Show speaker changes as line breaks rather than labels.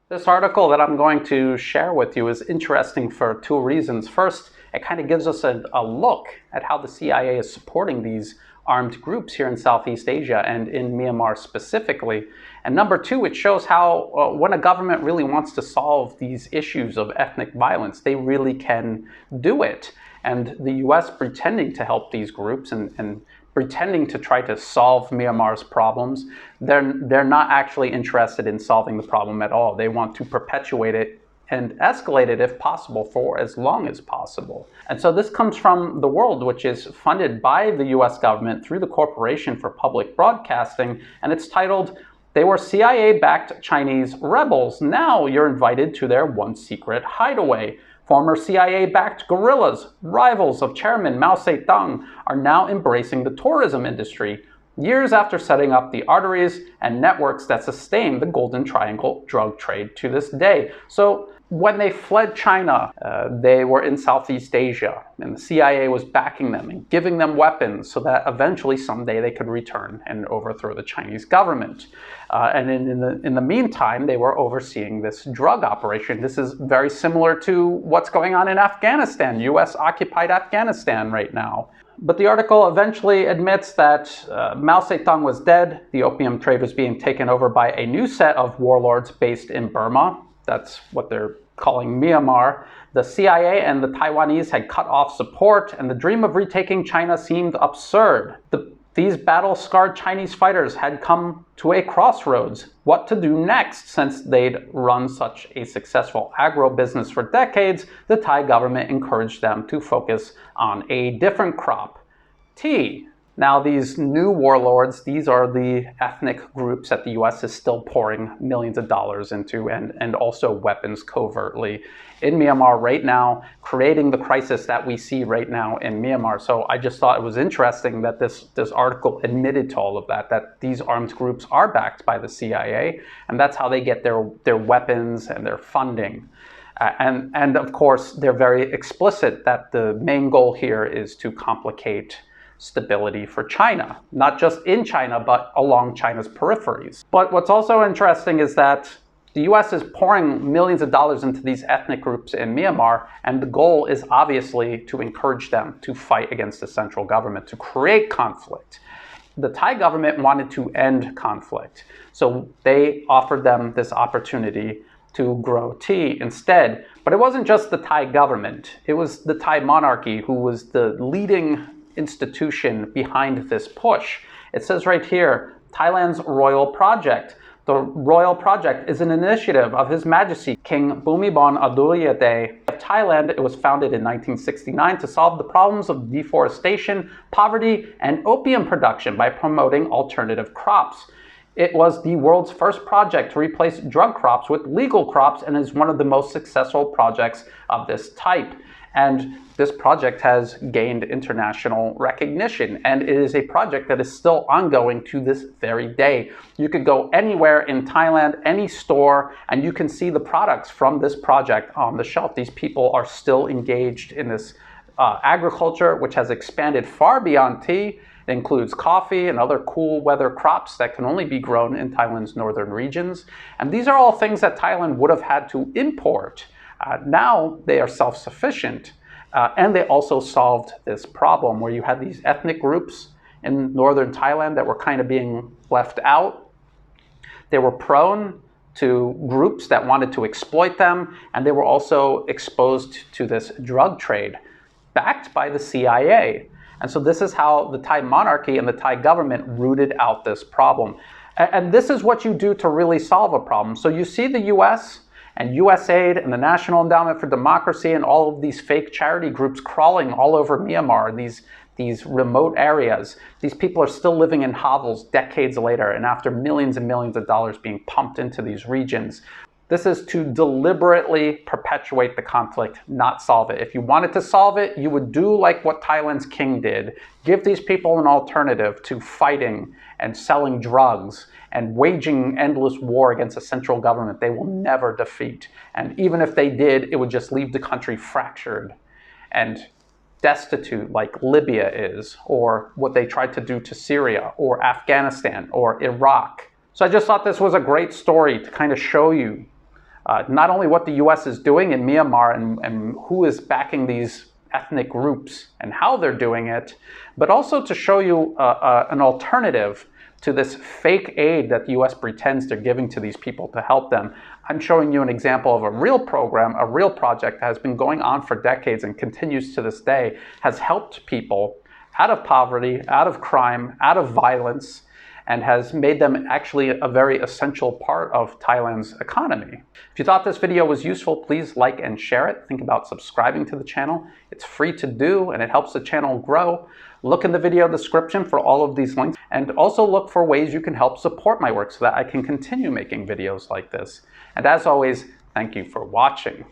This article that I'm going to share with you is interesting for two reasons. First, it kind of gives us a look at how the CIA is supporting these armed groups here in Southeast Asia and in Myanmar specifically. And number two, it shows how when a government really wants to solve these issues of ethnic violence, they really can do it. And the US pretending to help these groups and pretending to try to solve Myanmar's problems, they're not actually interested in solving the problem at all. They want to perpetuate it and escalate it if possible for as long as possible. And so this comes from The World, which is funded by the US government through the Corporation for Public Broadcasting, and it's titled, "They were CIA-backed Chinese rebels. Now you're invited to their one secret hideaway. Former CIA-backed guerrillas, rivals of Chairman Mao Zedong, are now embracing the tourism industry, years after setting up the arteries and networks that sustain the Golden Triangle drug trade to this day." So when they fled China, they were in Southeast Asia, and the CIA was backing them and giving them weapons so that eventually someday they could return and overthrow the Chinese government. And in the meantime, they were overseeing this drug operation. This is very similar to what's going on in Afghanistan, US-occupied Afghanistan right now. But the article eventually admits that Mao Zedong was dead, the opium trade was being taken over by a new set of warlords based in Burma. That's what they're calling Myanmar. The CIA and the Taiwanese had cut off support, and the dream of retaking China seemed absurd. These battle-scarred Chinese fighters had come to a crossroads. What to do next? Since they'd run such a successful agro-business for decades, the Thai government encouraged them to focus on a different crop, tea. Now, these new warlords, these are the ethnic groups that the US is still pouring millions of dollars into and also weapons covertly in Myanmar right now, creating the crisis that we see right now in Myanmar. So I just thought it was interesting that this article admitted to all of that these armed groups are backed by the CIA, and that's how they get their weapons and their funding. And of course, they're very explicit that the main goal here is to complicate stability for China, not just in China, but along China's peripheries. But what's also interesting is that the US is pouring millions of dollars into these ethnic groups in Myanmar, and the goal is obviously to encourage them to fight against the central government, to create conflict. The Thai government wanted to end conflict, so they offered them this opportunity to grow tea instead. But it wasn't just the Thai government, it was the Thai monarchy who was the leading institution behind this push. It says right here, Thailand's Royal Project. The Royal Project is an initiative of His Majesty King Bhumibol Adulyadej of Thailand. It was founded in 1969 to solve the problems of deforestation, poverty, and opium production by promoting alternative crops. It was the world's first project to replace drug crops with legal crops and is one of the most successful projects of this type. And this project has gained international recognition, and it is a project that is still ongoing to this very day. You could go anywhere in Thailand, any store, and you can see the products from this project on the shelf. These people are still engaged in this agriculture, which has expanded far beyond tea. It includes coffee and other cool weather crops that can only be grown in Thailand's northern regions. And these are all things that Thailand would have had to import. Now they are self-sufficient, and they also solved this problem where you had these ethnic groups in northern Thailand that were kind of being left out. They were prone to groups that wanted to exploit them, and they were also exposed to this drug trade backed by the CIA. And so this is how the Thai monarchy and the Thai government rooted out this problem. And this is what you do to really solve a problem. So you see the US and USAID and the National Endowment for Democracy and all of these fake charity groups crawling all over Myanmar, these remote areas. These people are still living in hovels decades later and after millions and millions of dollars being pumped into these regions. This is to deliberately perpetuate the conflict, not solve it. If you wanted to solve it, you would do like what Thailand's king did. Give these people an alternative to fighting and selling drugs and waging endless war against a central government they will never defeat. And even if they did, it would just leave the country fractured and destitute like Libya is, or what they tried to do to Syria, or Afghanistan, or Iraq. So I just thought this was a great story to kind of show you not only what the US is doing in Myanmar and who is backing these ethnic groups and how they're doing it, but also to show you an alternative to this fake aid that the US pretends they're giving to these people to help them. I'm showing you an example of a real program, a real project that has been going on for decades and continues to this day, has helped people out of poverty, out of crime, out of violence, and has made them actually a very essential part of Thailand's economy. If you thought this video was useful, please like and share it. Think about subscribing to the channel. It's free to do and it helps the channel grow. Look in the video description for all of these links, and also look for ways you can help support my work so that I can continue making videos like this. And as always, thank you for watching.